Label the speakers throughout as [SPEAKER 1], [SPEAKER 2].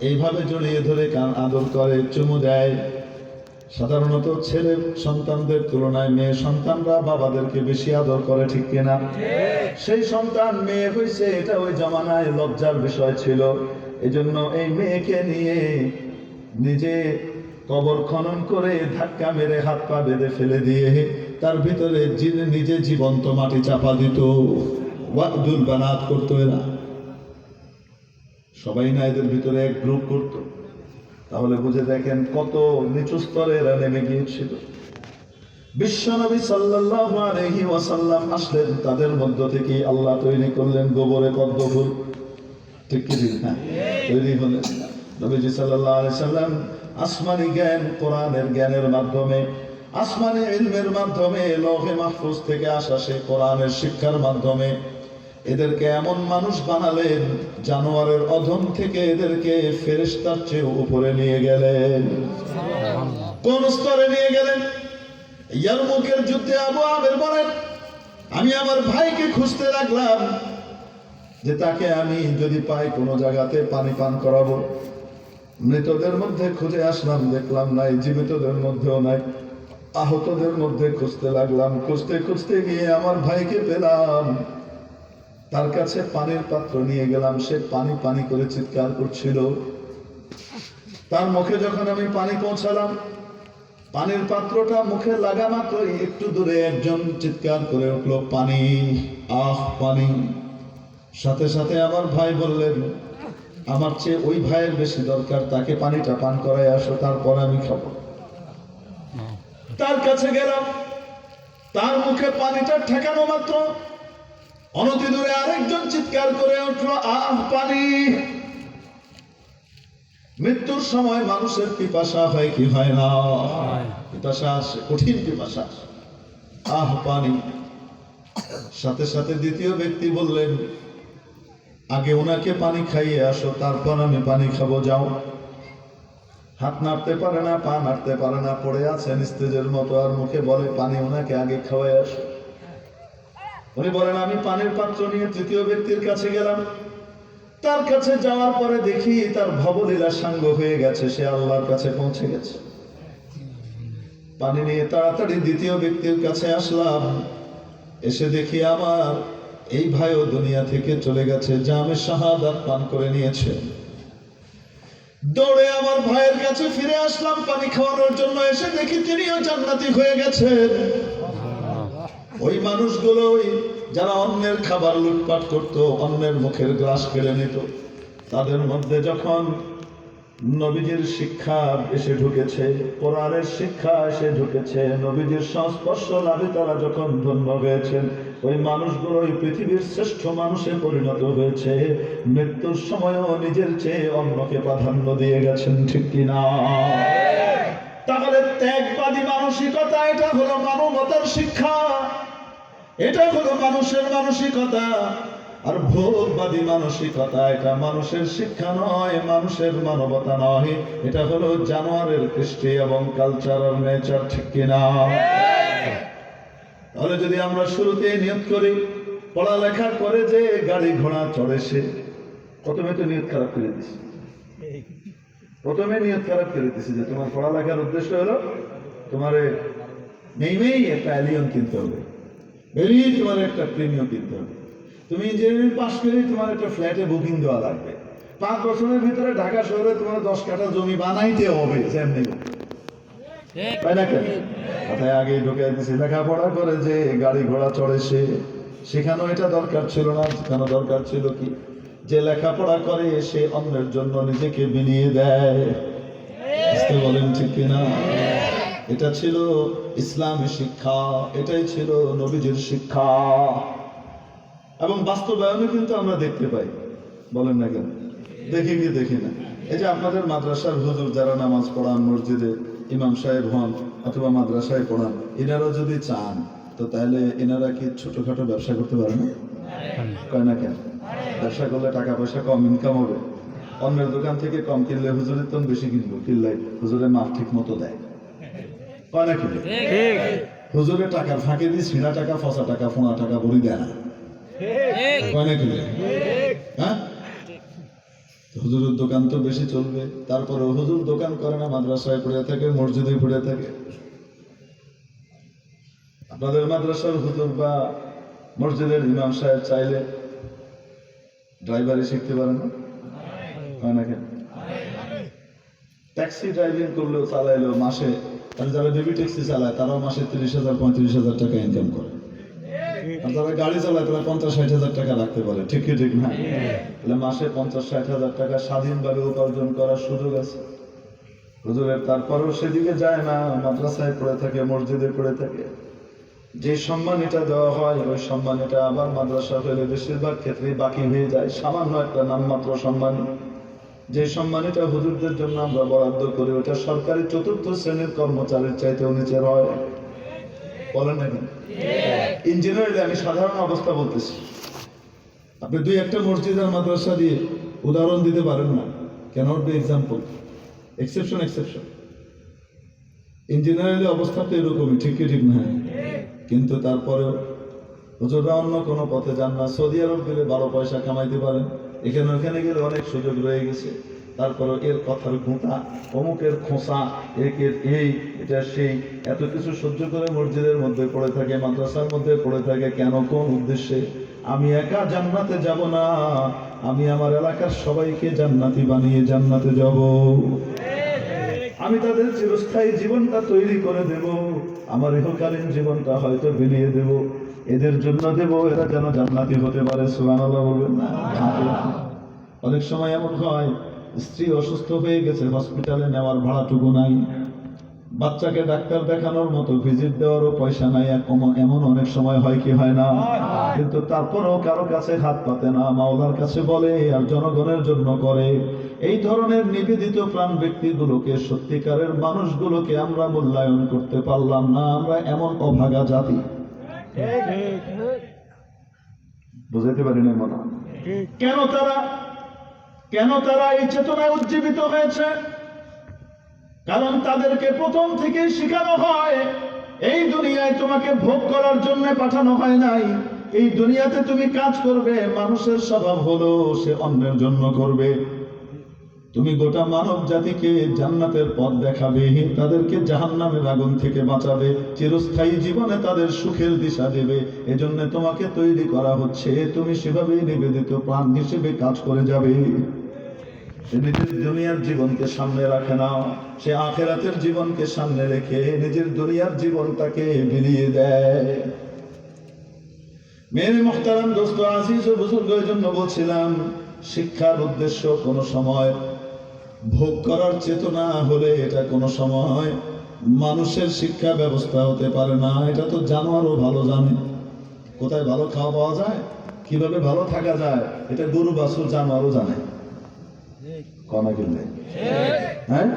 [SPEAKER 1] এইভাবে জড়িয়ে ধরে আদর করে, চুমু দেয়। সাধারণত ছেলে সন্তানদের তুলনায় মেয়ে সন্তানরা বাবাদেরকে বেশি আদর করে, ঠিক কিনা? সেই সন্তান মেয়ে হয়েছে, এটা ওই জমানায় লজ্জার বিষয় ছিল। এজন্য এই মেয়েকে নিয়ে নিজে কবর খনন করে ধাক্কা মেরে হাত পা বেঁধে ফেলে দিয়ে তার ভিতরে নিজে জীবন্ত মাটি চাপা দিত। ওয়াদুল বানাত করতো এরা, সবাই না এদের ভিতরে এক গ্রুপ করতো। তাহলে বুঝে দেখেন কত নিচু স্তরে এরা নেমে গিয়েছিল। বিশ্বনবী সাল্লাল্লাহু আলাইহি ওয়াসাল্লাম আসলেন, তাদের মধ্য থেকে আল্লাহ তৈরি করলেন গোবরে পদ্ম ফুল, ঠিক কি না? তৈরি হলেন নবীজি সাল্লাল্লাহু আলাইহি সাল্লাম আসমানি জ্ঞান, কোরআনের জ্ঞানের মাধ্যমে, আসমানি ইলমের মাধ্যমে, লৌহে মাহফুজ থেকে আসা সেই কোরআনের শিক্ষার মাধ্যমে এদেরকে এমন মানুষ বানালেন, জানোয়ারের অধম থেকে এদেরকে ফেরেশতার চেয়ে উপরে নিয়ে গেলেন। কোন স্তরে নিয়ে গেলেন? ইয়ারমুকের যুদ্ধে আবু আমের বলেন, আমি আমার ভাইকে খুঁজতে লাগলাম যে তাকে আমি যদি পাই কোনো জায়গাতে পানি পান করাবো। মৃতদের মধ্যে খুঁজে আসলাম, দেখলাম নাই, জীবিতদের মধ্যেও নাই। আহতদের মধ্যে খুঁজতে লাগলাম, খুঁজতে খুঁজতে গিয়ে আমার ভাইকে পেলাম। তার কাছে পানির পাত্র নিয়ে গেলাম, সে পানি পানি করে চিৎকার করছিল। তার মুখে যখন আমি পানি পৌঁছালাম, পানির পাত্রটা মুখে লাগা মাত্রই একটু দূরে একজন চিৎকার করে উঠল, পানি, আহ পানি। সাথে সাথে আমার ভাই বললেন, আমার চেয়ে ওই ভাইয়ের বেশি দরকার, তাকে পানিটা পান করায় আসো, তারপর আমি খাবো। তার কাছে গেলাম, তার মুখে পানিটা ঠেকানো মাত্র অনতি দূরে আরেকজন চিৎকার করে উঠল, আহ পানি। মৃত্যুর সময় মানুষের পিপাসা হয় কি হয় না? পিপাসা আসে, কঠিন পিপাসা আসে, আহ পানি। সাথে সাথে দ্বিতীয় ব্যক্তি বললেন, আগে ওনাকে পানি খাইয়ে আসো, তারপর আমি পানি খাবো, যাও। হাত নাড়তে পারে না, পা নাড়তে পারে না, পড়ে আছে নিস্তেজের মতো, আর মুখে বলে পানি, ওনাকে আগে খাওয়াই আসো। উনি বলেন, আমি পানির পাত্র নিয়ে তৃতীয় ব্যক্তির কাছে গেলাম। তার কাছে যাওয়ার পরে দেখি তার ভবলীলা সাঙ্গ হয়ে গেছে, সে আল্লাহর কাছে পৌঁছে গেছে। পানি নিয়ে তাড়াতাড়ি দ্বিতীয় ব্যক্তির কাছে আসলাম, এসে দেখি আমার এই ভাইও দুনিয়া থেকে চলে গেছে, জামে শাহাদাত পান করে নিয়েছে। দৌড়ে আমার ভাইয়ের কাছে ফিরে আসলাম পানি খাওয়ানোর জন্য, এসে দেখি তিনিও জান্নাতি হয়ে গেছেন। ওই মানুষগুলো যারা অন্যের খাবার লুটপাট করত, অন্যের মুখের গ্লাস কেড়ে নিত, তাদের মধ্যে যখন নবীজির শিক্ষা এসে ঢুকেছে, কোরআনের শিক্ষা এসে ঢুকেছে, নবীজির সংস্পর্শ লাভে তারা যখন ধন্য হয়েছেন, ওই মানুষগুলো ওই পৃথিবীর শ্রেষ্ঠ মানুষে পরিণত হয়েছে। মৃত্যুর সময়ও নিজের চেয়ে অন্যকে প্রাধান্য দিয়ে গেছেন, ঠিক কিনা? তাহলে ত্যাগবাদী মানসিকতা, এটা হলো মানবতার শিক্ষা, এটা হলো মানুষের মানসিকতা। আর ভোগবাদী মানসিকতা, এটা মানুষের শিক্ষা নয়, মানুষের মানবতা নয়, এটা হলো জানোয়ারের কৃষ্টি এবং কালচারাল নেচার, ঠিক কিনা? তাহলে যদি আমরা শুরুতে নিয়ত করি, পড়ালেখা করে যে গাড়ি ঘোড়া চড়ে, সে প্রথমে তো নিয়ত খারাপ করে দিছি, প্রথমে নিয়ত খারাপ করে দিছি যে তোমার পড়ালেখার উদ্দেশ্য হলো তোমার নেই একটা অ্যালিয়ন কিনতে হবে, বেরিয়ে তোমার একটা প্রিমিয়াম কিনতে হবে, তুমি ইঞ্জিনিয়ারিং পাস করে তোমার একটা ফ্ল্যাটে বুকিং দেওয়া লাগবে, 5 বছরের ভিতরে ঢাকা শহরে তোমার 10 কাঠা জমি বানাইতে হবে, সেমনি তাই না? কেন কথায় আগেই ঢুকে দিচ্ছি, লেখাপড়া করে যে গাড়ি ঘোড়া চড়ে সে, সেখানেও এটা দরকার ছিল না। সেখানে দরকার ছিল কি, যে লেখাপড়া করে সে অন্যের জন্য নিজেকে বিলিয়ে দেয়, বুঝতে বলেন ঠিক কিনা? এটা ছিল ইসলামী শিক্ষা, এটাই ছিল নবীজির শিক্ষা। এবং বাস্তবায়নে কিন্তু আমরা দেখতে পাই, বলেন না কেন? দেখি কি দেখি না? এই যে আপনাদের মাদ্রাসার হুজুর যারা নামাজ পড়ান, মসজিদে ইমাম সাহেব হন অথবা মাদ্রাসায় পড়ান, এনারা যদি চান তো তাহলে এনারা কি ছোটখাটো ব্যবসা করতে পারে না? কয় না কেন? ব্যবসা করলে টাকা পয়সা কম ইনকাম হবে, অন্যের দোকান থেকে কম কিনলে হুজুরের তো বেশি কিনবো, কিনলে হুজুরের মাপ ঠিক মতো দেয়, কয় না কিনে? হুজুরের টাকার ফাঁকে দিয়ে ছিঁড়া টাকা, ফসা টাকা, ফোনা টাকা বলি দেয় না, কয় না কিনে? হ্যাঁ, হুজুরের দোকান তো বেশি চলবে, তারপরে হুজুর দোকান করে না, মাদ্রাসায় পড়ে থাকে, মসজিদে পড়ে থাকে। আপনাদের মাদ্রাসার হুজুর বা মসজিদের ইমাম সাহেব চাইলে ড্রাইভারি শিখতে পারেন না? হয় না কেন? ট্যাক্সি ড্রাইভিং করলেও চালাইলেও মাসে, যারা বেবি ট্যাক্সি চালায় তারাও মাসে 30,000 35,000 টাকা ইনকাম করে। আর যারা গাড়ি চালায় তারা 50-60,000 টাকা রাখতে পারে। ঠিক কি ঠিক না? তাহলে মাসে 50-60,000 টাকা স্বাধীনভাবে উপার্জন করার সুযোগ আছে হুজুরের। তারপরেও সেদিকে যায় না, মাদ্রাসায় পড়ে থাকে, মসজিদে পড়ে থাকে। যে সম্মান এটা দেওয়া হয় ওই সম্মান এটা আবার মাদ্রাসা হলে বেশিরভাগ ক্ষেত্রে বাকি হয়ে যায়। সামান্য একটা নামমাত্র সম্মান, যে সম্মানিটা হুজুরদের জন্য আমরা বরাদ্দ করি ওটা সরকারি 4র্থ শ্রেণীর কর্মচারীর চাইতেও নিচের হয়। বলেন না কেন? ইঞ্জিনিয়ারিং আমি সাধারণ অবস্থা বলতেছি। আপনি 2-1টা মসজিদ আর মাদ্রাসা দিয়ে উদাহরণ দিতে পারেন না। Cannot be example, exception. Engineering অবস্থা তো এরকমই, ঠিক কি ঠিক না? কিন্তু তারপরেও হুজুররা অন্য কোনো পথে যান না। সৌদি আরব গেলে 12 পয়সা কামাইতে পারেন, ওখানে গেলে অনেক সুযোগ রয়ে গেছে। তারপরে এর কথার ঘুঁটা, অমুকের খোঁসা, একের এই, এটা সেই, এত কিছু সহ্য করে মসজিদের মধ্যে পড়ে থাকে, মাদ্রাসার মধ্যে পড়ে থাকে। কেন? কোন উদ্দেশ্যে? আমি একা জান্নাতে যাব না, আমি আমার এলাকার সবাইকে জান্নাতি বানিয়ে জান্নাতে যাব। আমি তাদের চিরস্থায়ী জীবনটা তৈরি করে দেব, আমার ইহকালীন জীবনটা হয়তো বিলিয়ে দেব, এদের জন্য দেব, এরা যেন জান্নাতি হতে পারে। সুবহানাল্লাহ বলবেন না? অনেক সময় এমন হয়, স্ত্রী অসুস্থ হয়ে গেছে, হসপিটালে নেওয়ার ভাড়াটুকু নাই, বাচ্চাকে ডাক্তার দেখানোর মতো ভিজিট দেওয়ারও পয়সা নাই, এমন অনেক সময় হয় কি হয় না? কিন্তু তারপরও কারো কাছে হাত পাতে না, মাওলার কাছে বলে আর জনগণের জন্য করে। এই ধরনের নিবেদিত প্রাণ ব্যক্তিগুলোকে, সত্যিকারের মানুষগুলোকে আমরা মূল্যায়ন করতে পারলাম না। আমরা এমন অভাগা জাতি। বুঝাইতে পারি না মনে হয়। কেন তারা এই চেতনায় উজ্জীবিত হয়েছে? কারণ তাদেরকে প্রথম থেকে শেখানো হয় এই দুনিয়ায় তোমাকে ভোগ করার জন্য পাঠানো হয় নাই। এই দুনিয়াতে তুমি কাজ করবে, মানুষের স্বভাব হলো সে অন্যের জন্য করবে। তুমি গোটা মানব জাতিকে জান্নাতের পথ দেখাবে, তাদেরকে জাহান্নামের আগুন থেকে বাঁচাবে, চিরস্থায়ী জীবনে তাদের সুখের দিশা দেবে। এজন্য তোমাকে তৈরি করা হচ্ছে, তুমি সেভাবেই নিবেদিত প্রাণ হিসেবে কাজ করে যাবে। নিজের দুনিয়ার জীবনকে সামনে রাখে না, সে আখেরাতের জীবনকে সামনে রেখে নিজের দুনিয়ার জীবনটাকে বিলিয়ে দেয়। মেরে মুহতারাম দোস্ত আজিজ ও বুজুর্গের জন্য বলছিলাম, শিক্ষার উদ্দেশ্য কোনো সময় ভোগ করার চেতনা হলে এটা কোনো সময় মানুষের শিক্ষা ব্যবস্থা হতে পারে না। এটা তো জানোয়ারও ভালো জানে, কোথায় ভালো খাওয়া পাওয়া যায়, কিভাবে ভালো থাকা যায়, এটা গরু বাছুর জানোয়ারও জানে। কনা কিনলে হ্যাঁ,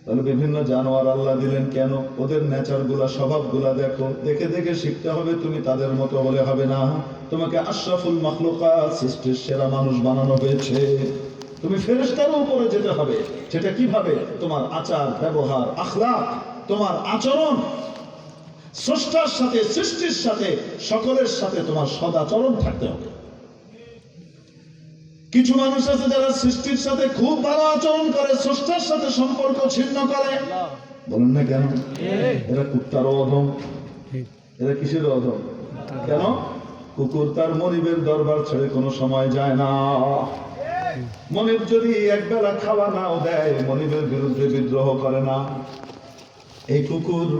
[SPEAKER 1] তাহলে বিভিন্ন জানোয়ার আল্লাহ দিলেন কেন? ওদের নেচার গুলা, স্বভাব গুলা দেখো, দেখে দেখে শিখতে হবে। তুমি তাদের মতো হলে হবে না। তোমাকে আশরাফুল মাখলুকাত, সৃষ্টির সেরা মানুষ বানানো হয়েছে। তুমি ফেরেশতার উপরে যেতে হবে। সেটা কিভাবে? তোমার আচার ব্যবহার, আখলাক, তোমার আচরণ স্রষ্টার সাথে, সৃষ্টির সাথে, সকলের সাথে তোমার সদাচরণ থাকতে হবে। কিছু মানুষ আছে যারা সৃষ্টির সাথে খুব ভালো আচরণ করে, স্রষ্টার সাথে সম্পর্ক ছিন্ন করে। বলেন না কেন? এরা কুত্তারও অধম। এরা কিসের অধম? কেন? কুকুর তার মনিবের দরবার ছেড়ে কোনো সময় যায় না। মনিব যদি একবেলা খাওয়া নাও দেয়, মনিবের বিরুদ্ধে বিদ্রোহ করে না। এই কুকুর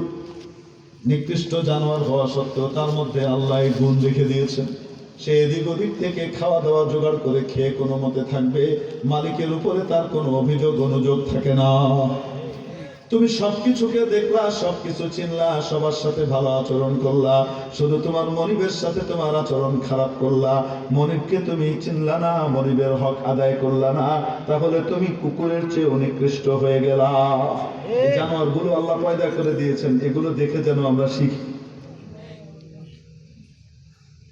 [SPEAKER 1] নিকৃষ্ট জানোয়ার হওয়া সত্ত্বেও তার মধ্যে আল্লাহ এই গুণ রেখে দিয়েছেন। সে এদিক ওদিক থেকে খাওয়া দাওয়া জোগাড় করে খেয়ে কোনো মতে থাকবে, মালিকের উপরে তার কোনো অভিযোগ অনুযোগ থাকে না। তুমি সবকিছুকে দেখলা, সবকিছু চিনলা, সবার সাথে ভালো আচরণ করলা, শুধু তোমার মনিবের সাথে তোমার আচরণ খারাপ করলা। মনিবকে তুমি চিনলা না, মনিবের হক আদায় করলা না, তাহলে তুমি কুকুরের চেয়ে নিকৃষ্ট হয়ে গেলা। জানোয়ার গুলো আল্লাহ পয়দা করে দিয়েছেন, এগুলো দেখে যেন আমরা শিখি।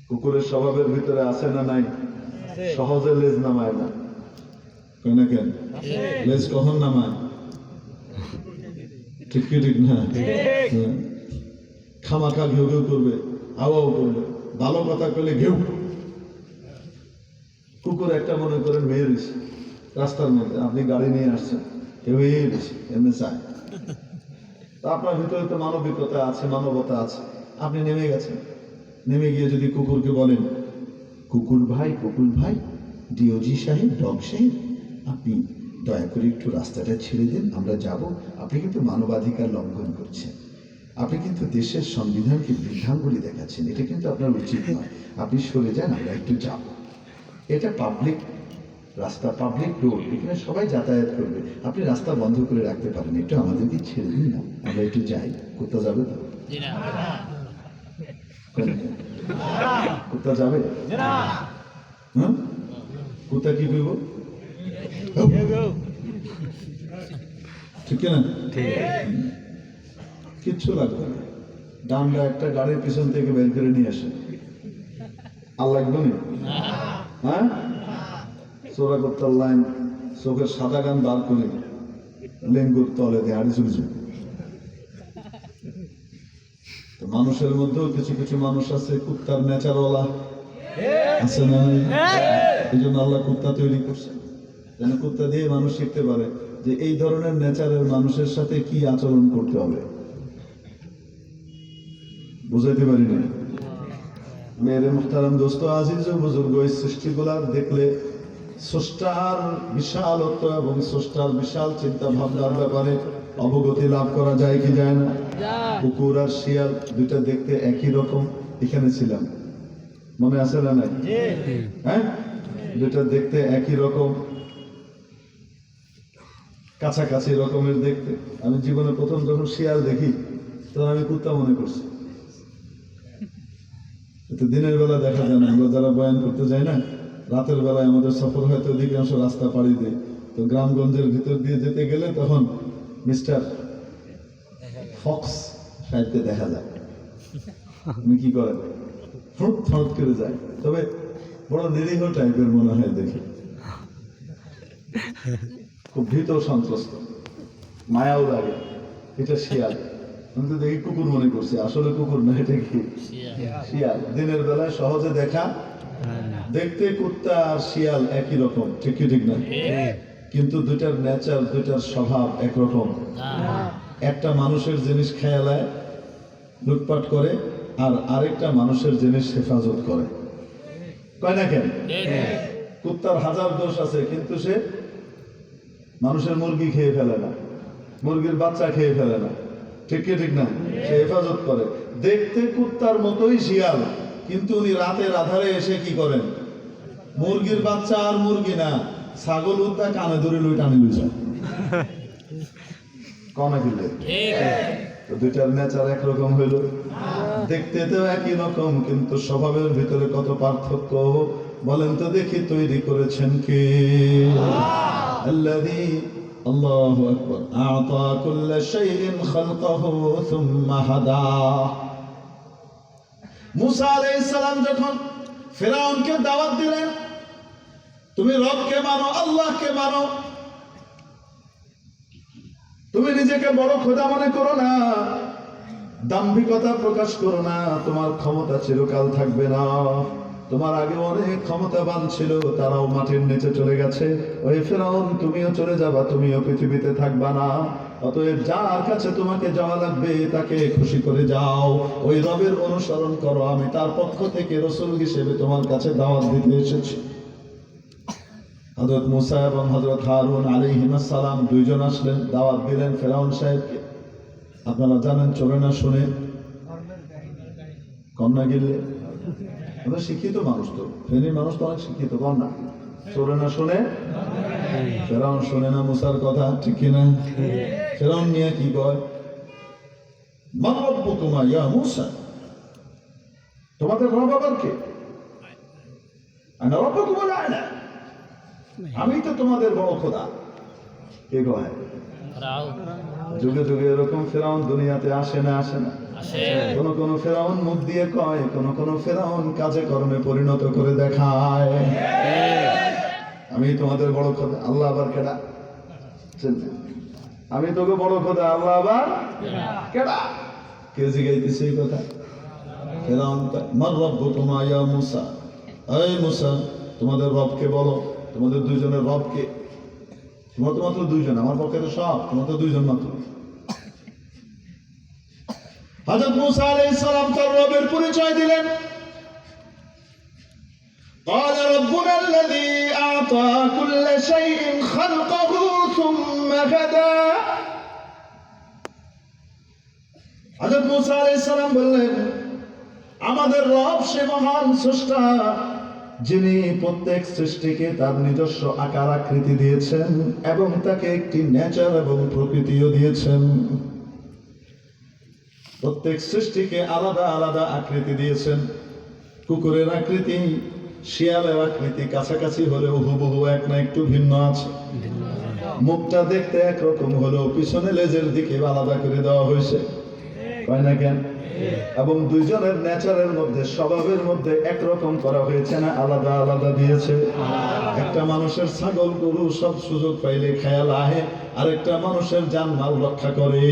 [SPEAKER 1] কুকুরের স্বভাবের ভিতরে আছে না নাই? সহজে লেজ নামায় না। কেন কেন লেজ কখন নামায়? ঠিক কি ঠিক না? খামাখা ঘেউ ঘেউ করবে, আওয়াও করবে, ভালো কথা করলে ঘেউ। কুকুর একটা মনে করেন মেয়ের রাস্তার মধ্যে আপনি গাড়ি নিয়ে আসছেন, কেউ বেশি এমনি চায়। তা আপনার ভিতরে তো মানবিকতা আছে, মানবতা আছে, আপনি নেমে গেছেন। নেমে গিয়ে যদি কুকুরকে বলেন, কুকুর ভাই ডিওজি সাহেব, ডগ সাহেব, আপনি দয়া করে একটু রাস্তাটা ছেড়ে দেন, আমরা যাব। আপনি কিন্তু মানবাধিকার লঙ্ঘন করছেন, আপনি কিন্তু দেশের সংবিধানকে বৃদ্ধাঙ্গুলি দেখাচ্ছেন, এটা কিন্তু আপনার উচিত নয়, আপনি সরে যান, আমরা একটু যাব। এটা পাবলিক রাস্তা, পাবলিক রোড, এখানে সবাই যাতায়াত করবে, আপনি রাস্তা বন্ধ করে রাখতে পারেন, একটু আমাদেরকে ছেড়ে দিন না, আমরা একটু যাই। কুত্তা যাবে তো? কুত্তা যাবে? হ্যাঁ, কুত্তা কি করবো? ঠিক না? কিচ্ছু লাগবে না, ডান্ডা একটা গাড়ির পিছন থেকে বের করে নিয়ে আসে, আর লাগবে না। হ্যাঁ, চোরা করতার লাইন, চোখের সাদা গান বার করে লেঙ্গুর তলে দিয়ে হাড়ি চলে যাবে। তো মানুষের মধ্যেও কিছু কিছু মানুষ আছে কুত্তার নেচারওয়ালা আছে না? এই জন্য আল্লাহ কুত্তা তৈরি করছে, যেন কুত্তা দিয়ে মানুষ শিখতে পারে যে এই ধরনের নেচারের মানুষের সাথে কি আচরণ করতে হবে। বুঝাইতে পারিনি? মেরে মুখতারাম দোস্ত আজিজ ও বুজুর্গ, এই সৃষ্টিগুলার দেখলে স্রষ্টার বিশালত্ব এবং স্রষ্টার বিশাল চিন্তা ভাবনার ব্যাপারে অবগতি লাভ করা যায় কি যায় না? কুকুর আর শিয়াল দুইটা দেখতে একই রকম, এখানে ছিলাম, মনে আছে না? নাই? হ্যাঁ, দুইটা দেখতে একই রকম, কাছাকাছি রকমের দেখতে। আমি জীবনে প্রথম যখন শিয়াল দেখি তখন আমি কুত্তা মনে করছি। দিনের বেলা দেখা যায় না, আমরা যারা বয়ান করতে যাই না, রাতের বেলায় আমাদের সফর হয়তো অধিকাংশ রাস্তা পাড়ি দেয়, তো গ্রামগঞ্জের ভিতর দিয়ে যেতে গেলে তখন মিস্টার ফক্স সাইডে দেখা যায়। আপনি কি করেন? ফ্রুট করে যায়, তবে বড় নিরীহ টাইপের মনে হয় দেখি, খুব ভীত সন্ত্রস্ত, মায়াও লাগে। এটা শিয়াল, আমি তো দেখি কুকুর মনে করছি, আসলে কুকুর না, এটা কি শিয়াল। দিনের বেলায় সহজে দেখা, দেখতে কুত্তা আর শিয়াল একই রকম, ঠিক কি ঠিক না? কিন্তু দুইটার নেচার, দুইটার স্বভাব একরকম। একটা মানুষের জিনিস খেয়ালায় লুটপাট করে, আর আরেকটা মানুষের জিনিস হেফাজত করে, কয় না কেন? কুত্তার হাজার দোষ আছে, কিন্তু সে মানুষের মুরগি খেয়ে ফেলে না, মুরগির বাচ্চা খেয়ে ফেলে না, ঠিক কি ঠিক না? সে হেফাজত করে। দেখতে কুত্তার মতোই শিয়াল, কিন্তু উনি রাতের আধারে এসে কি করেন? মুরগির বাচ্চা আর মুরগি না, ছাগল উদ্দা কানে ধরে লুই টানি লুই যায়, কনে ফেললে। তো দুইটার নেচার একরকম হইল, দেখতে তো একই রকম, কিন্তু স্বভাবের ভিতরে কত পার্থক্য বলেন তো দেখি। তৈরি করেছেন কে? আল্লাযী, আল্লাহু আকবার, আ'তা কুল্লা শাইইন খালকাহু সুম্মা হাদা। মুসা আলাইহিস সালাম যখন ফিরআউনকে দাওয়াত দিলেন, তুমি রবকে মানো, আল্লাহকে মানো, তুমি নিজেকে বড় খোদা মনে করো না, দাম্ভিকতা প্রকাশ করো না, তোমার ক্ষমতা চিরকাল থাকবে না। তোমার আগে অনেক ক্ষমতাবান ছিল, তারাও মাটির নিচে চলে গেছে। ওই ফিরআউন, তুমিও চলে যাবা, তুমিও পৃথিবীতে থাকবা না। অতএব যার কাছে তোমাকে যাওয়া লাগবে তাকে খুশি করে যাও, ওই রবের অনুসরণ করো। আমি তার পক্ষ থেকে রাসূল হিসেবে তোমার কাছে দাওয়াত দিতে এসেছি। হযরত মুসা এবং হযরত হারুন আলাইহিস সালাম দুইজন আসলেন, দাওয়াত দিলেন ফিরআউন সাহেবকে। আপনারা জানেন, চলে না শুনে কন্যা গেলে, আমরা শিক্ষিত মানুষ, তো ফেনীর মানুষ তো অনেক শিক্ষিত, কন্যা চলে না শুনে। ফিরআউন শুনে না মুসার কথা, ঠিক কিনা? ফিরআউন নিয়ে কি কয়? মান রাব্বুকুমা ইয়া মুসা, তোমাদের রব আবার কে? আনা রাব্বুকুমুল আ'লা, আমি তো তোমাদের বড় খোদা। কে কয়? যুগে যুগে এরকম ফিরআউন দুনিয়াতে আসে না? আসে না? কোন কোন ফিরআউন মুখ দিয়ে কয়, কোন কোন ফিরআউন কাজে কর্মে পরিণত করে দেখায়। আমি তোমাদের বড় খোদা। আল্লাহ আবার কেডা? আমি তোকে বড় খোদা, আল্লাহ আবার কেডা? কে জিগাইতেছে এই কথা? ফিরআউন মান রাব্বুকুমা ইয়া মুসা, এই মুসা, তোমাদের রবকে বলো, তোমাদের দুইজনের রবকে। তোমার তো মাত্র দুইজন, আমার পক্ষে তো সব, তোমার তো দুইজন মাত্র। হযরত মুসা আলাইহিস সালাম তার রবের পরিচয় দিলেন। قال ربنا الذي أعطى كل شيء خلقه ثم هدى। হযরত মুসা আলাইহিস সালাম বললেন, আমাদের রব সে মহান স্রষ্টা যিনি প্রত্যেক সৃষ্টিকে তার নিজস্ব আকার আকৃতি দিয়েছেন এবং তাকে একটি নেচার এবং প্রকৃতিও দিয়েছেন। প্রত্যেক সৃষ্টিকে আলাদা আলাদা আকৃতি দিয়েছেন। কুকুরের আকৃতি, শিয়ালের আকৃতি কাছাকাছি হলেও হুবহু এক না একটু ভিন্ন আছে। মুখটা দেখতে একরকম হলেও পিছনে লেজের দিকে আলাদা করে দেওয়া হয়েছে, হয় না কেন? এবং দুইজনের নেচারের মধ্যে, স্বভাবের মধ্যে একরকম করা হয়েছে না আলাদা আলাদা দিয়েছে। একটা মানুষের ছাগল গরু সব সুযোগ পাইলে খেয়াল আহে, আরেকটা মানুষের জানমাল রক্ষা করে,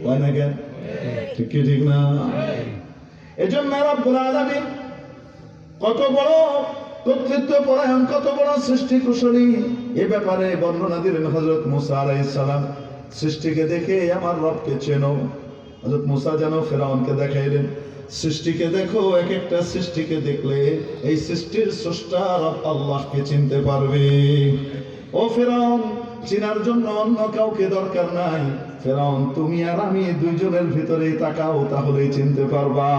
[SPEAKER 1] হয় না কেন? ঠিক কি ঠিক না? এজন্য রব্বুল আলামিন কত বড় কর্তৃত্ব পরায়ণ, কত বড় সৃষ্টি কুশলী, এ ব্যাপারে বর্ণনা দিলেন হযরত মুসা আলাইহিস সালাম। সৃষ্টিকে দেখে আমার রবকে চেনো। হযরত মুসা যেন ফেরাউনকে দেখাইলেন, সৃষ্টিকে দেখো, এক একটা সৃষ্টিকে দেখলে এই সৃষ্টির স্রষ্টা রব আল্লাহকে চিনতে পারবে। ও ফেরাউন, চিনার জন্য অন্য কাউকে দরকার নাই। ফেরাউন, তুমি আর আমি দুইজনের ভিতরেই তাকাও, তাহলেই চিনতে পারবা।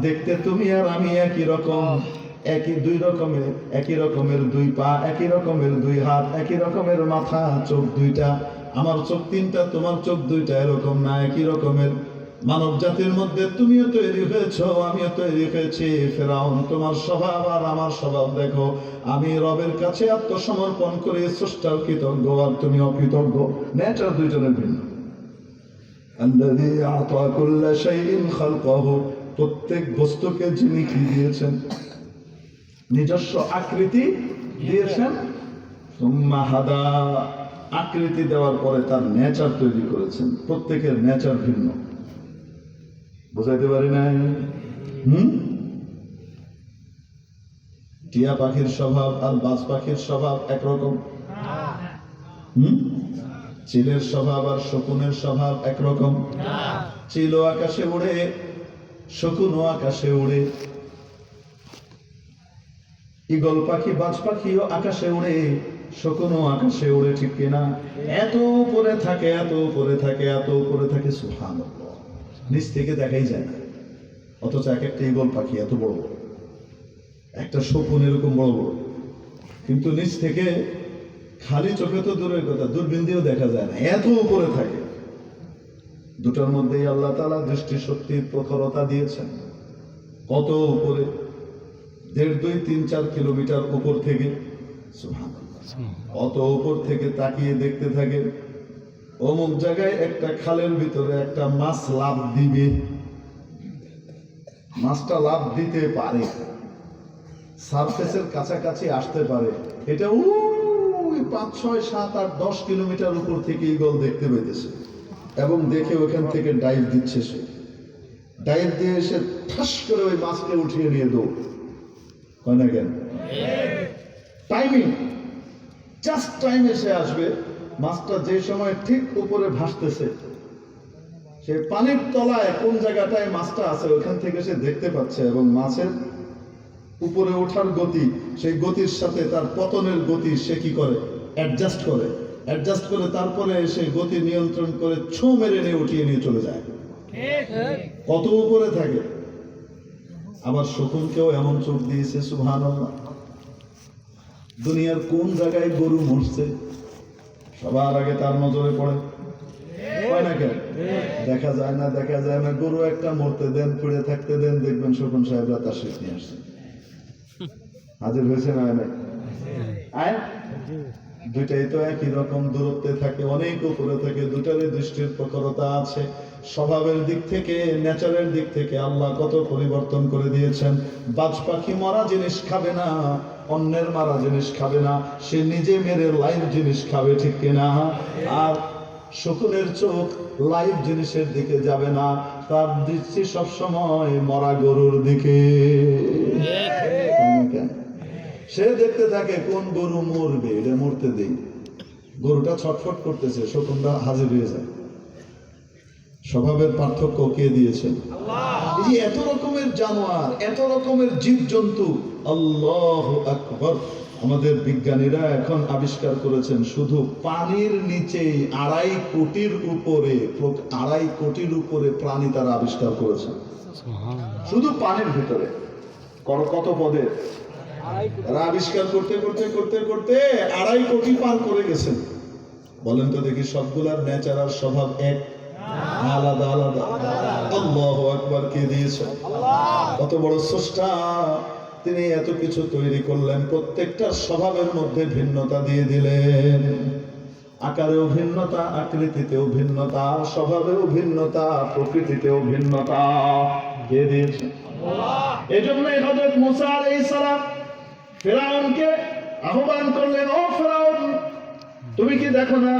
[SPEAKER 1] দেখতে তুমি আর আমি একই রকম, একই রকমের দুই পা, একই রকমের দুই হাত, একই রকমের মাথা, চোখ দুইটা। আমার চোখ তিনটা, তোমার চোখ দুইটা, এরকম না, একই রকমের। মানব জাতির মধ্যে তুমিও তৈরি হয়েছ, আমিও তৈরি হয়েছি। ফেরাউন, তোমার স্বভাব আর আমার স্বভাব দেখো। আমি রবের কাছে আত্মসমর্পণ করে স্রষ্টার কৃতজ্ঞ, আর তুমি অকৃতজ্ঞ। নেচার দুইজনের ভিন্ন। আল্লাযী আ'তা কুল্লা শাইইন খালকাহু, প্রত্যেক বস্তুকে যিনি কি দিয়েছেন? নিজস্ব আকৃতি দিয়েছেন। সুম্মা হাদা, আকৃতি দেওয়ার পরে তার নেচার তৈরি করেছেন। প্রত্যেকের নেচার ভিন্ন। বুঝাইতে পারি নাই? টিয়া পাখির স্বভাব আর বাজ পাখির স্বভাব একরকম। চিলের স্বভাব আর শকুনের স্বভাব একরকম। চিলও আকাশে উড়ে, শকুনও আকাশে উড়ে। ঈগল পাখি, বাজ পাখিও আকাশে উড়ে, শকুনও আকাশে উড়ে, ঠিক কিনা? এত উপরে থাকে, এত উপরে থাকে, এত উপরে থাকে, সুবহানাল্লাহ, নিচ থেকে দেখাই যায় না। অথচ এক একটা ঈগল পাখি এত বড় বড়, একটা শকুন এরকম বড় বড়, কিন্তু নিচ থেকে খালি চোখে তো দূরের কথা, দূরবীন দিয়েও দেখা যায় না, এত উপরে থাকে। দুটার মধ্যেই আল্লাহ তাআলা দৃষ্টি শক্তির প্রখরতা দিয়েছেন। কত উপরে, 1.5, 2, 3, 4 কিলোমিটার উপর থেকে, সুবহানাল্লাহ, অত উপর থেকে তাকিয়ে দেখতে থাকে। অমুক জায়গায় একটা খালের ভিতরে একটা মাছ লাফ দিবে, মাছটা লাফ দিতে পারে, সারফেসের কাছাকাছি আসতে পারে। এটা 5, 6, 7, 8, 10 কিলোমিটার উপর থেকে ঈগল দেখতে পেতেছে এবং দেখে ওখান থেকে ডাইভ দিচ্ছে। সে ডাইভ দিয়ে এসে ঠাস করে ওই মাছকে উঠিয়ে নিয়ে দৌড়, হয় না কেন? টাইমিং, জাস্ট টাইম এসে আসবে। মাছটা যে সময় ঠিক উপরে ভাসতেছে, সে পানির তলায় কোন জায়গাটায় মাছটা আছে ওখান থেকে সে দেখতে পাচ্ছে, এবং মাছের উপরে ওঠার গতি, সেই গতির সাথে তার পতনের গতি সে কি করে? অ্যাডজাস্ট করে তারপরে সেই গতি নিয়ন্ত্রণ করে ছো মেরে নিয়ে উঠিয়ে নিয়ে চলে যায়। কত উপরে থাকে। আবার শকুনকেও এমন চোখ দিয়েছে, সুবহানাল্লাহ। দুনিয়ার কোন জায়গায় গরু মরছে সবার আগে তার নজরে পড়ে, হয় না কেন? দেখা যায় না, গরু একটা মরতে দেন, পড়ে থাকতে দেন, দেখবেন শকুন সাহেবরা তার শেষ নিয়ে আসছে, হাজির হয়েছে না? দুইটাই তো একই রকম দূরত্বে থাকে, অনেক উপরে থাকে। দুটারই দৃষ্টির প্রখরতা আছে। স্বভাবের দিক থেকে, নেচারের দিক থেকে আল্লাহ কত পরিবর্তন করে দিয়েছেন। বাজ পাখি মরা জিনিস খাবে না, অন্যের মারা জিনিস খাবে না, সে নিজে মেরে লাইভ জিনিস খাবে, ঠিক কিনা? আর শকুনের চোখ লাইভ জিনিসের দিকে যাবে না, তার দৃষ্টি সবসময় মরা গরুর দিকে। সে দেখতে থাকে কোন গরু মরবে, এটা মরতে দেই, গরুটা ছটফট করতেছে, শকুনটা হাজির হয়ে যায়। স্বভাবের পার্থক্য কে দিয়েছেন? এই যে এত রকমের জানোয়ার, এত রকমের জীবজন্তু, আল্লাহু আকবার। আমাদের বিজ্ঞানীরা এখন আবিষ্কার করেছেন শুধু পানির নিচেই 2.5 কোটির উপরে প্রাণী তারা আবিষ্কার করেছেন, শুধু পানির ভিতরে। কত পদে তারা আবিষ্কার করতে করতে করতে করতে 2.5 কোটি পার করে গেছেন। বলেন তো দেখি, সবগুলার নেচার আর স্বভাব এক? আলাদা আলাদা। আল্লাহু আকবার কে দিয়েছেন? কত বড় স্রষ্টা, তিনি এত কিছু তৈরি করলেন, প্রত্যেকটা স্বভাবের মধ্যে ভিন্নতা দিয়ে দিলেন। আকারেও ভিন্নতা, আকৃতিতেও ভিন্নতা, স্বভাবেও ভিন্নতা, প্রকৃতিতেও ভিন্নতা। কে দিয়েছেন? এই জন্যই হযরত মুসা আলাইহিস সালাম ফিরআউনকে আহ্বান করলেন, ও ফিরআউন, তুমি কি দেখো না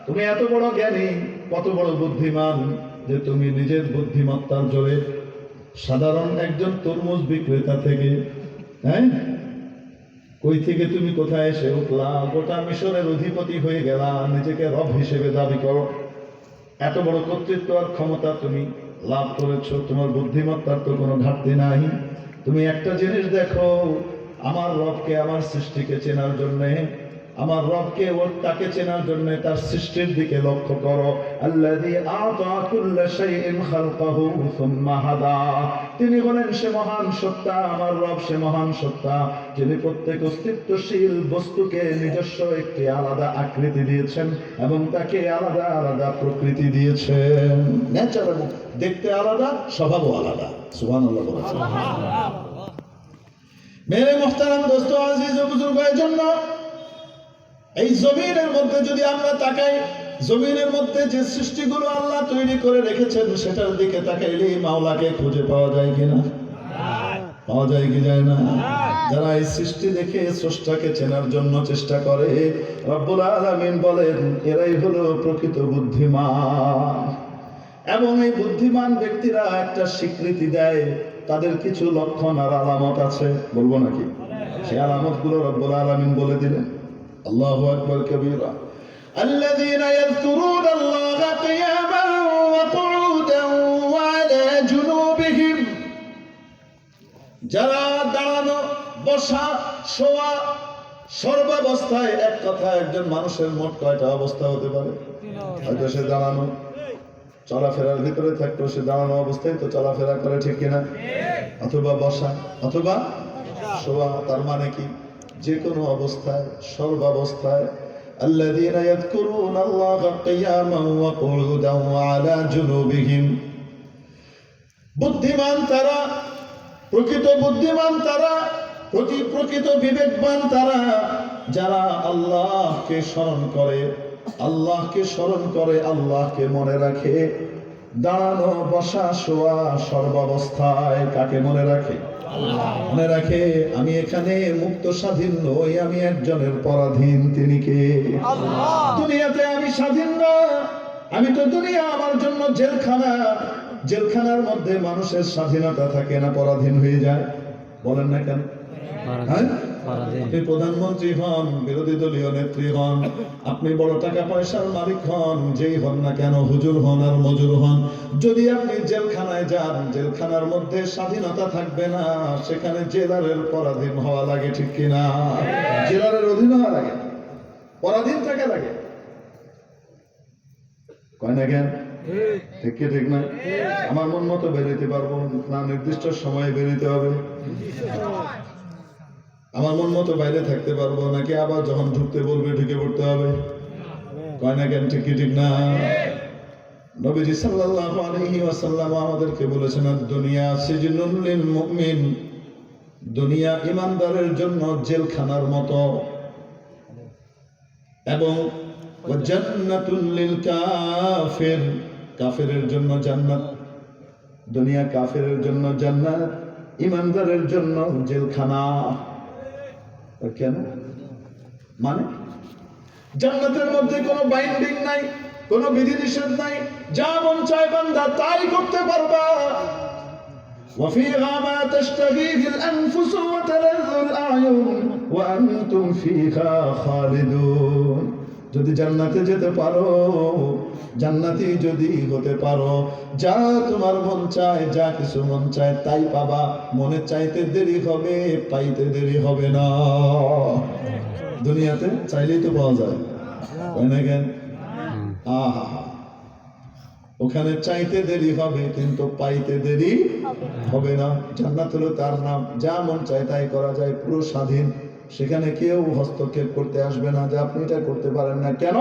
[SPEAKER 1] তুমি এত বড় জ্ঞানী, কত বড় বুদ্ধিমান, যে তুমি নিজের বুদ্ধিমত্তার জোরে সাধারণ একজন তরমুজ বিক্রেতা থেকে, কই থেকে তুমি কোথায় এসে উঠলা, গোটা মিশরের অধিপতি হয়ে গেলা, নিজেকে রব হিসেবে দাবি করো। এত বড় কর্তৃত্ব আর ক্ষমতা তুমি লাভ করেছো, তোমার বুদ্ধিমত্তার তো কোনো ঘাটতি নাই। তুমি একটা জিনিস দেখো, আমার রবকে, আমার সৃষ্টিকে চেনার জন্যে, আমার রবকে তাকে চেনার জন্য তার সৃষ্টির দিকে লক্ষ্য করো। আল্লাযী আ'তা কুল্লা শাইইন খালকাহু সুম্মা হাদা। তিনি বলেন সে মহান সত্তা, আমার রব সে মহান সত্তা, যিনি প্রত্যেক অস্তিত্বশীল বস্তুকে নিজস্ব একটি আলাদা আকৃতি দিয়েছেন এবং তাকে আলাদা আলাদা প্রকৃতি দিয়েছেন। নেচার দেখতে আলাদা, স্বভাবও আলাদা। সুবহানাল্লাহ বলেন। মেরে মুহতারাম দোস্ত, আজিজ ও বুজুর্গের জন্য এই জমিনের মধ্যে যদি আমরা তাকাই, জমিনের মধ্যে যে সৃষ্টিগুলো আল্লাহ তৈরি করে রেখেছেন সেটার দিকে তাকাইলেই মাওলাকে খুঁজে পাওয়া যায় কিনা? পাওয়া যায় কি যায় না? যারা এই সৃষ্টি দেখে স্রষ্টাকে চেনার জন্য চেষ্টা করে, রব্বুল আলামিন বলেন এরাই হলো প্রকৃত বুদ্ধিমান। এবং এই বুদ্ধিমান ব্যক্তিরা একটা স্বীকৃতি দেয়, তাদের কিছু লক্ষণ আর আলামত আছে, বলবো নাকি? সেই আলামতগুলো রব্বুল আলামিন বলে দিলেন। আল্লাহু আকবার কবীরা। আল্লাযীনা ইয়াযকুরুনাল্লাহা কিয়ামান ওয়া কুউদান ওয়া আলা জুনুবিহিম। যারা দাঁড়ানো, বসা, শোয়া, সর্বাবস্থায়, এক কথা একজন মানুষের মোট কয়টা অবস্থা হতে পারে? হয়তো সে দাঁড়ানো, চলাফেরার ভিতরে থাকতো, সে দাঁড়ানো অবস্থায় তো চলাফেরা করে, ঠিক কিনা? অথবা বসা, অথবা শোয়া। তার মানে কি? যে কোনো অবস্থায়, সর্বাবস্থায়। আল্লাযীনা ইয়াযকুরুনাল্লাহা কিয়ামান ওয়া কুউদান ওয়া আলা জুনুবিহিম। বুদ্ধিমান তারা, প্রকৃত বুদ্ধিমান তারা, প্রকৃত বিবেকবান তারা, যারা আল্লাহকে স্মরণ করে, আল্লাহকে স্মরণ করে, আল্লাহকে মনে রাখে, দাঁড়ানো, বসা, শোয়া, সর্বাবস্থায়। কাকে মনে রাখে? মনে রাখে আমি এখানে মুক্ত স্বাধীন নই, আমি একজনের পরাধীন। তিনি কে? দুনিয়াতে আমি স্বাধীন না, আমি তো দুনিয়া আমার জন্য জেলখানা। জেলখানার মধ্যে মানুষের স্বাধীনতা থাকে না, পরাধীন হয়ে যায়। বলেন না কেন? আপনি প্রধানমন্ত্রী হন, বিরোধী দলীয় নেত্রী হন, আপনি বড় টাকা পয়সার মালিক হন, যেই হন না কেন, হুজুর হন আর মজুর হন, যদি আপনি জেলখানায় যান, জেলখানার মধ্যে স্বাধীনতা থাকবে না, সেখানে জেলারের পরাধীন হওয়া লাগে, ঠিক কিনা? জেলারের অধীন হওয়া লাগে, পরাধীন থাকা লাগে। কয় না কেন? ঠিক কি ঠিক না? আমার মন মতো বেরোতে পারবো না, নির্দিষ্ট সময়ে বেরোতে হবে। আমার মন মতো বাইরে থাকতে পারবো নাকি আবার যখন ঢুকতে বলবে ঢুকে পড়তে হবে? কয় না কেন? ঠিক কি ঠিক না? নবীজি সাল্লাল্লাহু আলাইহি ওয়াসাল্লাম আমাদেরকে বলেছেন, দুনিয়া সিজনুল লিল মুমিন। দুনিয়া ঈমানদারের জন্য জেলখানার মতো, এবং ওয়া জান্নাতুল লিল কাফির। কাফেরের জন্য জান্নাত। দুনিয়া কাফেরের জন্য জান্নাত, ঈমানদারের জন্য জেলখানা। কেন? মানে জান্নাতের মধ্যে কোনো বাইন্ডিং নাই, কোনো বিধিনিষেধ নাই, যা মন চায় বান্দা তাই করতে পারবা। وفيها ما تشتهيه الأنفس وتلذ الأعين وأنتم فيها خالدون। যদি জান্নাতে যেতে পারো, জান্নাতি যদি হতে পারো, যা তোমার মন চায়, যা কিছু মন চায় তাই পাবা। মনে চাইতে দেরি হবে, পাইতে দেরি হবে না। দুনিয়াতে চাইলেই তো পাওয়া যায়, তাই না? কেন? আহা, ওখানে চাইতে দেরি হবে কিন্তু পাইতে দেরি হবে না। জান্নাত হলো তার নাম, যা মন চায় তাই করা যায়, পুরো স্বাধীন। সেখানে কেউ হস্তক্ষেপ করতে আসবে না যে আপনি এটা করতে পারেন না। কেন?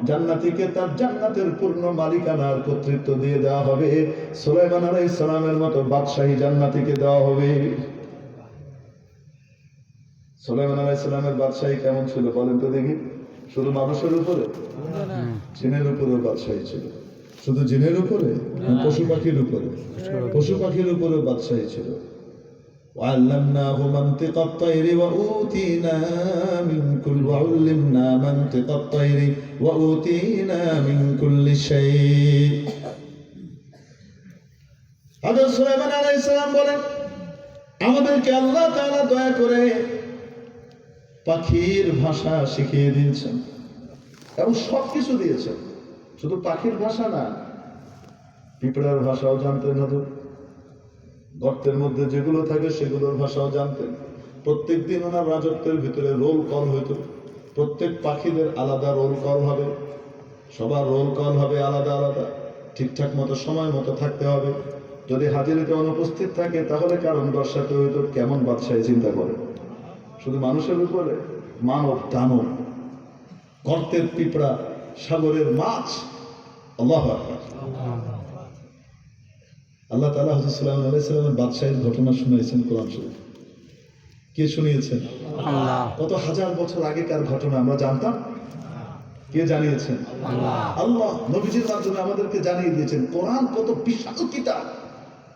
[SPEAKER 1] জান্নাতীকে তার জান্নাতের পূর্ণ মালিকানার কর্তৃত্ব দিয়ে দেওয়া হবে। সুলাইমান আলাইহিস সালামের মতো বাদশাহী জান্নাতীকে দেওয়া হবে। সুলাইমান আলাইহিস সালামের বাদশাহী কেমন ছিল বলেন তো দেখি? শুধু মানুষের উপরে? জিনের উপরেও বাদশাহী ছিল। শুধু জিনের উপরে? পশু পাখির উপরে? পশু পাখির উপরেও বাদশাহী ছিল। وعلمناه منطق الطير وأوتينا منطق الطير وأوتينا من كل شيء। হযরত সুলাইমান আলাইহিস সালাম বলেন, আমাদেরকে আল্লাহ তাআলা দয়া করে পাখির ভাষা শিখিয়ে দিয়েছেন এবং সবকিছু দিয়েছেন। শুধু পাখির ভাষা না, পিঁপড়ার ভাষাও জানতেন হযরত। গর্তের মধ্যে যেগুলো থাকে সেগুলোর ভাষাও জানতেন। প্রত্যেক দিন ওনার রাজত্বের ভিতরে রোল কল হইতো। প্রত্যেক পাখিদের আলাদা রোল কল হবে, সবার রোল কল হবে আলাদা আলাদা। ঠিকঠাক মতো সময় মতো থাকতে হবে। যদি হাজিরিতে অনুপস্থিত থাকে তাহলে কারণ দর্শাতে হইতো। কেমন বাদশাহী চিন্তা করে! শুধু মানুষের উপরে, মানব দানব, গর্তের পিঁপড়া, সাগরের মাছ। আল্লাহু আকবার। আল্লাহ তাআলা হযরত সুলাইমান আলাইহিস সালামের বাদশাহীর ঘটনা শুনিয়েছেন কোরআন শরীফে। কে শুনিয়েছেন? আল্লাহ। কত হাজার বছর আগেকার ঘটনা আমরা জানতাম? কে জানিয়েছেন? আল্লাহ। আল্লাহ নবীজির মাধ্যমে আমাদেরকে জানিয়ে দিয়েছেন। কোরআন কত বিশাল কিতাব,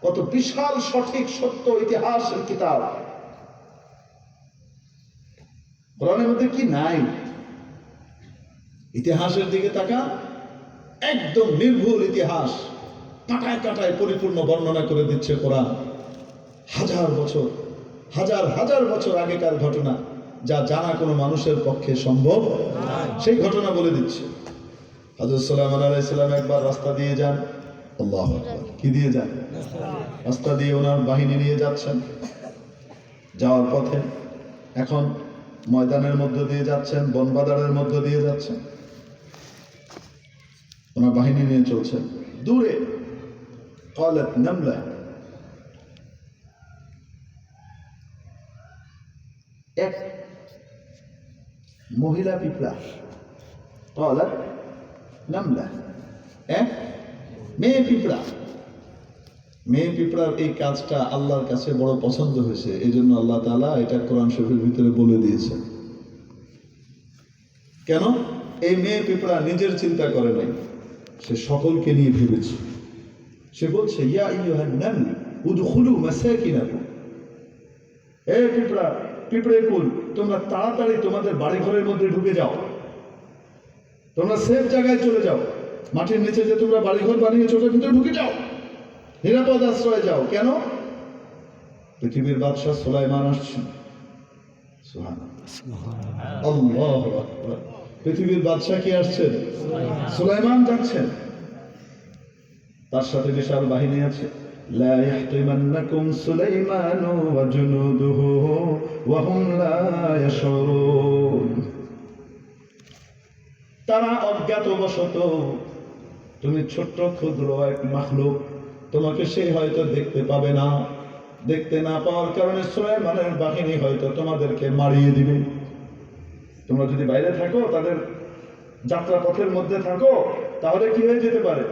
[SPEAKER 1] কত বিশাল সঠিক সত্য ইতিহাসের কিতাব। কোরআনের মধ্যে কি নাই? ইতিহাসের দিকে তাকান, একদম নির্ভুল ইতিহাস, কাটায় কাটায় পরিপূর্ণ বর্ণনা করে দিচ্ছে কোরআন। হাজার বছর, হাজার হাজার বছর আগেকার ঘটনা, যা জানা কোনো মানুষের পক্ষে সম্ভব সেই ঘটনা বলে দিচ্ছে। হযরত সুলাইমান আলাইহিস সালাম একবার রাস্তা দিয়ে যান। আল্লাহু আকবার। কি দিয়ে যান? রাস্তা দিয়ে ওনার বাহিনী নিয়ে যাচ্ছেন। যাওয়ার পথে এখন ময়দানের মধ্য দিয়ে যাচ্ছেন, বনবাদারের মধ্য দিয়ে যাচ্ছেন, ওনার বাহিনী নিয়ে চলছেন। দূরে قالت نملة এক মহিলা পিঁপড়া, قالت نملة এক মেয়ে পিঁপড়া। মেয়ে পিঁপড়ার এই কাজটা আল্লাহর কাছে বড় পছন্দ হয়েছে, এই জন্য আল্লাহ তাআলা এটা কোরআন শরীফের ভিতরে বলে দিয়েছেন। কেন? এই মেয়ে পিঁপড়া নিজের চিন্তা করে নাই, সে সকলকে নিয়ে ভেবেছে। সে বলছে, ইয়া আইয়ুহান নামল উদখুলু মাসাকিনাকুম। এই পিঁপড়া, পিঁপড়ে কুল, তোমরা তাড়াতাড়ি তোমাদের বাড়ি ঘরের মধ্যে ঢুকে যাও। তোমরা সেফ জায়গায় চলে যাও। মাটির নিচে যে তোমরা বাড়ি ঘর বানিয়েছো ওটার ভিতরে ঢুকে যাও, নিরাপদ আশ্রয়ে যাও। কেন? পৃথিবীর বাদশাহ সুলাইমান আসছেন। সুবহানাল্লাহ, আল্লাহু আকবার। পৃথিবীর বাদশাহ কি আসছেন? সুলাইমান যাচ্ছেন। তার সাথে বিশাল বাহিনী আছে। লা ইয়াহতিমান্নাকুম সুলাইমান ওয়া জুনুদুহু ওয়া হুম লা ইয়াশউরুন। তারা অজ্ঞাতবশত, তুমি ছোট্ট ক্ষুদ্র এক মাখলুক, তোমাকে সেই হয়তো দেখতে পাবে না। দেখতে না পাওয়ার কারণে সুলাইমানের বাহিনী হয়তো তোমাদেরকে মারিয়ে দিবে। তোমরা যদি বাইরে থাকো, তাদের যাত্রা পথের মধ্যে থাকো, তাহলে কি হয়ে যেতে পারে?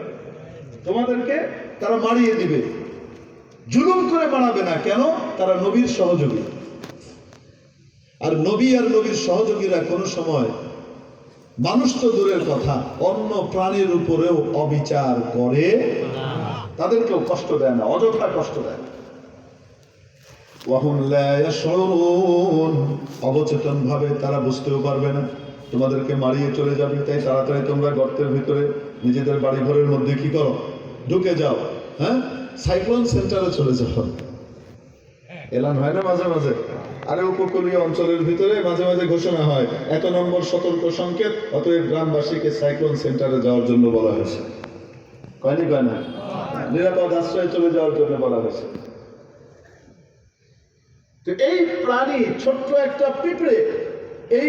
[SPEAKER 1] তোমাদেরকে তারা মারিয়ে দিবে। জুলুম করে মারাবে না। কেন? তারা নবীর সহযোগী। আর নবীর সহযোগীরা কোন সময়, মানুষ তো দূরের কথা, অন্য প্রাণীর উপরেও অবিচার করে, তাদেরকেও কষ্ট দেয় না, অযথা কষ্ট দেয় না। ওয়াহুম লা ইয়াশউরুন, অবচেতন ভাবে তারা বুঝতেও পারবে না, তোমাদেরকে মারিয়ে চলে যাবে। তাই তাড়াতাড়ি তোমরা গর্তের ভিতরে নিজেদের বাড়ি ঘরের মধ্যে কি করো? ঢুকে যাও। হ্যাঁ, সাইক্লোন সেন্টারে চলে যাও। এলান হয় না মাঝে মাঝে? আরে উপকূলীয় অঞ্চলের ভিতরে মাঝে মাঝে ঘোষণা হয় 1 নম্বর সতর্ক সংকেত, অতএব গ্রামবাসীকে সাইক্লোন সেন্টারে যাওয়ার জন্য বলা হয়েছে। কয়নি কয় না? নিরাপদ আশ্রয়ে চলে যাওয়ার জন্য বলা হয়েছে। তো এই প্রাণী ছোট্ট একটা পিঁপড়ে, এই